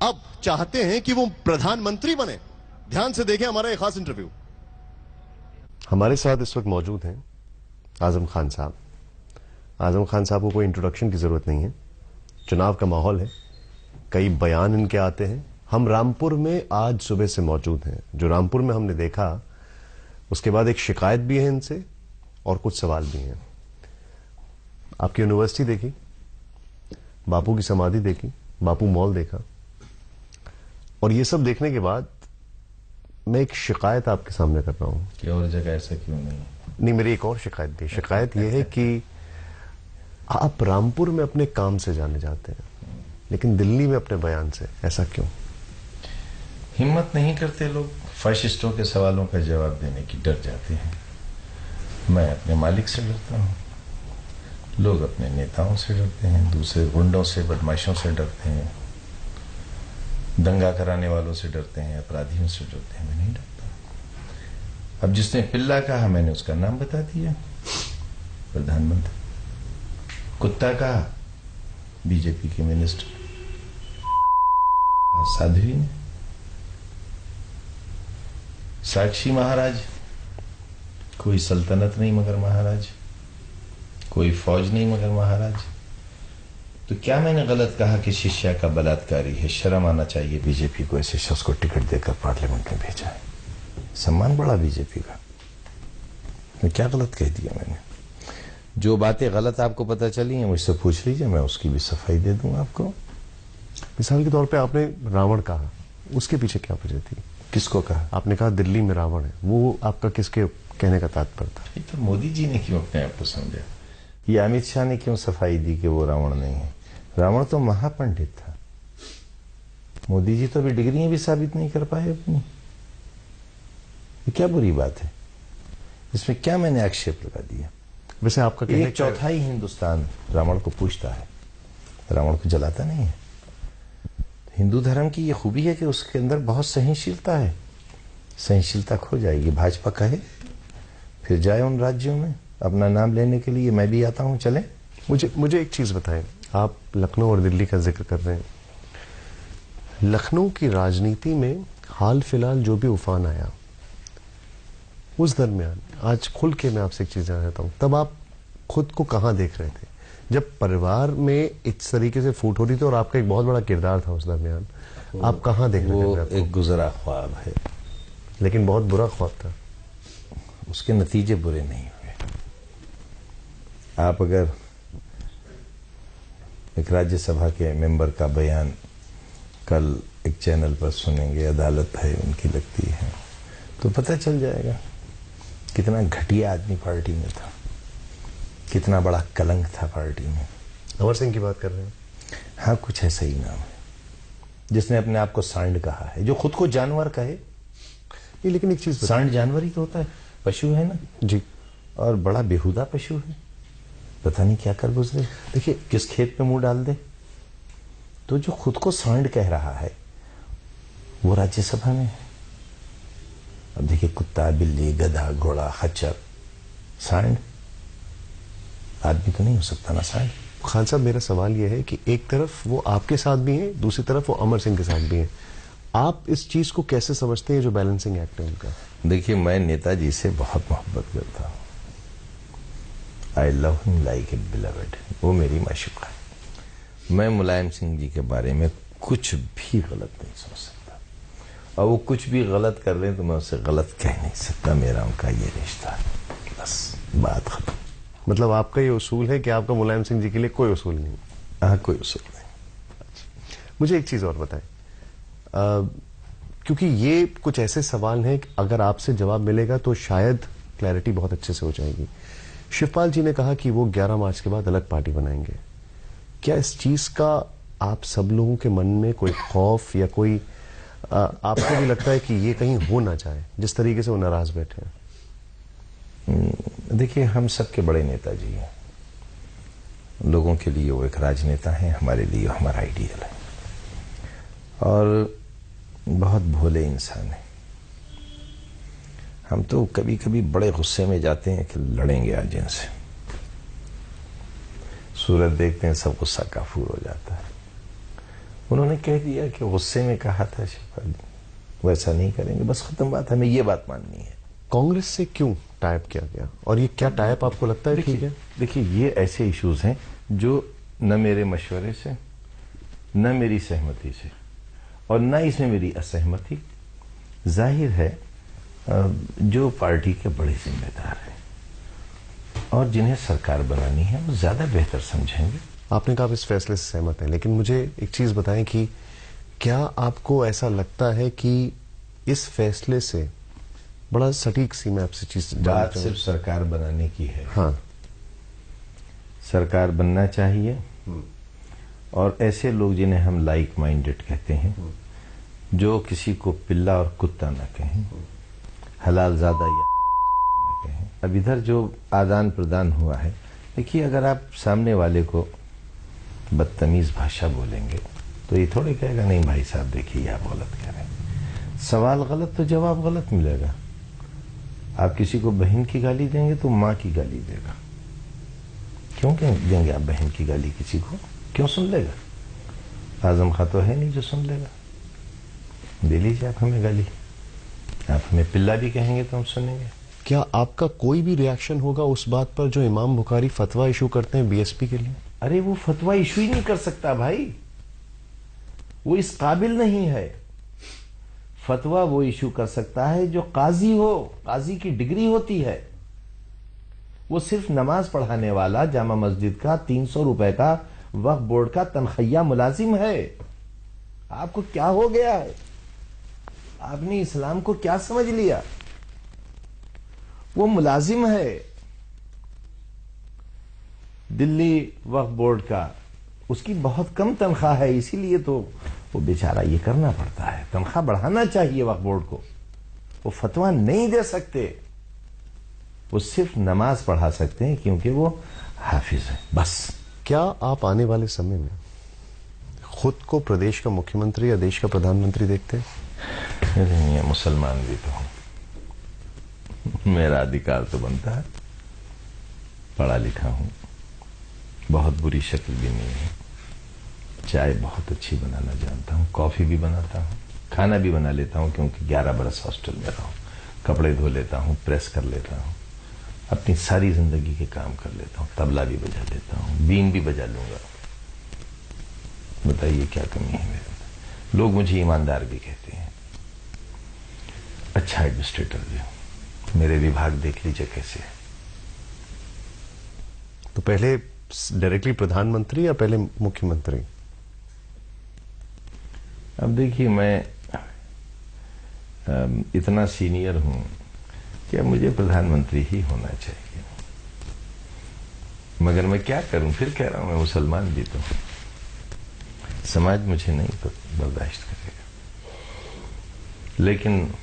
अब चाहते हैं कि वो प्रधानमंत्री बने। ध्यान से देखें हमारा एक खास इंटरव्यू। हमारे साथ इस वक्त मौजूद हैं आजम खान साहब। आजम खान साहब को कोई इंट्रोडक्शन की जरूरत नहीं है। चुनाव का माहौल है, कई बयान इनके आते हैं। हम रामपुर में आज सुबह से मौजूद हैं। जो रामपुर में हमने देखा, उसके बाद एक शिकायत भी है इनसे और कुछ सवाल भी हैं। आपकी यूनिवर्सिटी देखी, बापू की समाधि देखी, बापू मॉल देखा, और ये सब देखने के बाद मैं एक शिकायत आपके सामने कर रहा हूं कि और जगह ऐसा क्यों नहीं। मेरी एक और शिकायत भी। शिकायत यह है कि आप रामपुर में अपने काम से जाने जाते हैं, लेकिन दिल्ली में अपने बयान से, ऐसा क्यों? हिम्मत नहीं करते लोग, फाशिस्टों के सवालों का जवाब देने की डर जाते हैं। मैं अपने मालिक से डरता हूं, लोग अपने नेताओं से डरते हैं, दूसरे गुंडों से, बदमाशों से डरते हैं, दंगा कराने वालों से डरते हैं, अपराधियों से डरते हैं। मैं नहीं डरता। अब जिसने पिल्ला कहा, मैंने उसका नाम बता दिया, प्रधानमंत्री। कुत्ता कहा, बीजेपी के मिनिस्टर। साध्वी ने, साक्षी महाराज, कोई सल्तनत नहीं मगर महाराज, कोई फौज नहीं मगर महाराज। तो क्या मैंने गलत कहा कि शिष्या का बलात्कारी है? शर्म आना चाहिए बीजेपी को, ऐसे शख्स को टिकट देकर पार्लियामेंट में भेजा है। सम्मान बढ़ा बीजेपी का। मैं क्या गलत कह दिया मैंने? जो बातें गलत आपको पता चली हैं, मुझसे पूछ लीजिए, मैं उसकी भी सफाई दे दूंगा आपको। मिसाल के तौर पे आपने रावण कहा, उसके पीछे क्या वजह थी? किसको कहा? आपने कहा दिल्ली में रावण है, वो आपका किसके कहने का तात्पर्य था? ये तो मोदी जी ने क्यों अपने आप को समझा? ये अमित शाह ने क्यों सफाई दी कि वो रावण नहीं है? रावण तो महापंडित था। मोदी जी तो अभी डिग्रियां भी साबित नहीं कर पाए अपनी। ये क्या बुरी बात है? इसमें क्या मैंने आक्षेप लगा दिया? वैसे आपका एक चौथाई हिंदुस्तान रावण को पूजता है, रावण को जलाता नहीं है। हिंदू धर्म की ये खूबी है कि उसके अंदर बहुत सहनशीलता है। सहनशीलता खो जाएगी। भाजपा कहे फिर जाए उन राज्यों में अपना नाम लेने के लिए, मैं भी आता हूं, चले। मुझे एक चीज बताएं, आप लखनऊ और दिल्ली का जिक्र कर रहे हैं। लखनऊ की राजनीति में हाल फिलहाल जो भी उफान आया, उस दरमियान आज खुल के मैं आपसे एक चीज जानना चाहता हूं, तब आप खुद को कहां देख रहे थे जब परिवार में इस तरीके से फूट हो रही थी और आपका एक बहुत बड़ा किरदार था उस दरमियान? आप कहां देख रहे थे? वो एक गुजरा ख्वाब है, लेकिन बहुत बुरा ख्वाब था। उसके नतीजे बुरे नहीं हुए। आप अगर एक राज्यसभा के मेंबर का बयान कल एक चैनल पर सुनेंगे, अदालत है उनकी लगती है, तो पता चल जाएगा कितना घटिया आदमी पार्टी में था, कितना बड़ा कलंक था पार्टी में। अमर सिंह की बात कर रहे हैं? हाँ, कुछ ऐसा ही नाम है, जिसने अपने आप को सांड कहा है, जो खुद को जानवर कहे। ये लेकिन एक चीज, सांड जानवर ही तो होता है, पशु है ना जी, और बड़ा बेहुदा पशु है। पता नहीं क्या कर गुजरे, देखिए किस खेत पे मुंह डाल दे। तो जो खुद को सांड कह रहा है वो राज्यसभा में है। अब देखिए, कुत्ता, बिल्ली, गधा, घोड़ा, खच्चर, सांड आदमी तो नहीं हो सकता ना सांड। खान साहब, मेरा सवाल यह है कि एक तरफ वो आपके साथ भी हैं, दूसरी तरफ वो अमर सिंह के साथ भी हैं। आप इस चीज को कैसे समझते हैं जो बैलेंसिंग एक्ट है उनका? देखिए, मैं नेताजी से बहुत मोहब्बत करता हूं। I love him like a beloved. वो मेरी माशूक है। मैं मुलायम सिंह जी के बारे में कुछ भी गलत नहीं सोच सकता, और वो कुछ भी गलत कर रहे हैं तो मैं उससे गलत कह नहीं सकता। मेरा उनका ये रिश्ता है, बस बात खत्म। मतलब आपका ये उसूल है कि आपका मुलायम सिंह जी के लिए कोई उसूल नहीं? हाँ, कोई उसूल नहीं। मुझे एक चीज और बताएं, क्योंकि ये कुछ ऐसे सवाल हैं कि अगर आपसे जवाब मिलेगा तो शायद क्लैरिटी बहुत अच्छे से हो जाएगी। शिवपाल जी ने कहा कि वो 11 मार्च के बाद अलग पार्टी बनाएंगे। क्या इस चीज का आप सब लोगों के मन में कोई खौफ या कोई आपको भी लगता है कि ये कहीं हो ना जाए, जिस तरीके से वो नाराज बैठे हैं? देखिए, हम सबके बड़े नेताजी हैं। लोगों के लिए वो एक राजनेता है, हमारे लिए हमारा आइडियल है, और बहुत भोले इंसान है। हम तो कभी कभी बड़े गुस्से में जाते हैं कि लड़ेंगे आज इनसे। सूरत देखते हैं सब गुस्सा काफूर हो जाता है। उन्होंने कह दिया कि गुस्से में कहा था शिवपाल जी, वैसा नहीं करेंगे, बस खत्म बात, हमें ये बात माननी है। कांग्रेस से क्यों टाइप किया गया, और ये क्या टाइप आपको लगता है ठीक है? देखिए, ये ऐसे इश्यूज हैं जो न मेरे मशवरे से, न मेरी सहमति से, और न इसमें मेरी असहमति। जाहिर है जो पार्टी के बड़े जिम्मेदार हैं और जिन्हें सरकार बनानी है वो ज्यादा बेहतर समझेंगे। आपने कहा आप इस फैसले से सहमत हैं, लेकिन मुझे एक चीज बताएं कि क्या आपको ऐसा लगता है कि इस फैसले से बड़ा सटीक सी, मैं आपसे चीज बात सिर्फ सरकार बनाने की है। हाँ, सरकार बनना चाहिए और ऐसे लोग जिन्हें हम लाइक माइंडेड कहते हैं, जो किसी को पिल्ला और कुत्ता न कहें, हलाल ज्यादा या न कहें। अब इधर जो आदान प्रदान हुआ है, देखिए अगर आप सामने वाले को बदतमीज भाषा बोलेंगे तो ये थोड़े कहेगा नहीं भाई साहब देखिए आप गलत कह रहे हैं। सवाल गलत तो जवाब गलत मिलेगा। आप किसी को बहन की गाली देंगे तो माँ की गाली देगा। क्यों देंगे आप बहन की गाली किसी को? क्यों सुन लेगा? आजम खां तो है नहीं जो सुन लेगा। दे लीजिए आप हमें गाली, आप हमें पिल्ला भी कहेंगे तो हम सुनेंगे। क्या आपका कोई भी रिएक्शन होगा उस बात पर जो इमाम बुखारी फतवा इशू करते हैं बीएसपी के लिए? अरे वो फतवा इशू ही नहीं कर सकता भाई, वो इस काबिल नहीं है। फतवा वो इशू कर सकता है जो काजी हो, काजी की डिग्री होती है। वो सिर्फ नमाज पढ़ाने वाला जामा मस्जिद का 300 रुपए का वक्फ बोर्ड का तनख्वाह मुलाजिम है। आपको क्या हो गया है? आपने इस्लाम को क्या समझ लिया? वो मुलाजिम है दिल्ली वक्फ बोर्ड का, उसकी बहुत कम तनख्वाह है, इसीलिए तो वो बेचारा ये करना पड़ता है। तनख्वाह बढ़ाना चाहिए वक्फ बोर्ड को। वो फतवा नहीं दे सकते, वो सिर्फ नमाज पढ़ा सकते हैं क्योंकि वो हाफिज है, बस। क्या आप आने वाले समय में खुद को प्रदेश का मुख्यमंत्री या देश का प्रधानमंत्री देखते हैं? नहीं, मुसलमान भी तो हूं, मेरा अधिकार तो बनता है। पढ़ा लिखा हूं, बहुत बुरी शक्ल भी नहीं है, चाय बहुत अच्छी बनाना जानता हूं, कॉफी भी बनाता हूं, खाना भी बना लेता हूं क्योंकि 11 बरस हॉस्टल में रहा हूं। कपड़े धो लेता हूं, प्रेस कर लेता हूं, अपनी सारी जिंदगी के काम कर लेता हूं, तबला भी बजा लेता हूं, बीन भी बजा लूंगा। बताइए क्या कमी है मेरे अंदर? लोग मुझे ईमानदार भी कहते हैं, अच्छा एडमिनिस्ट्रेटर भी हूं। मेरे विभाग देख लीजिए कैसे है। तो पहले डायरेक्टली प्रधानमंत्री या पहले मुख्यमंत्री? अब देखिए, मैं इतना सीनियर हूं कि अब मुझे प्रधानमंत्री ही होना चाहिए, मगर मैं क्या करूं? फिर कह रहा हूं मैं मुसलमान भी तो हूं, समाज मुझे नहीं तो बर्दाश्त करेगा। लेकिन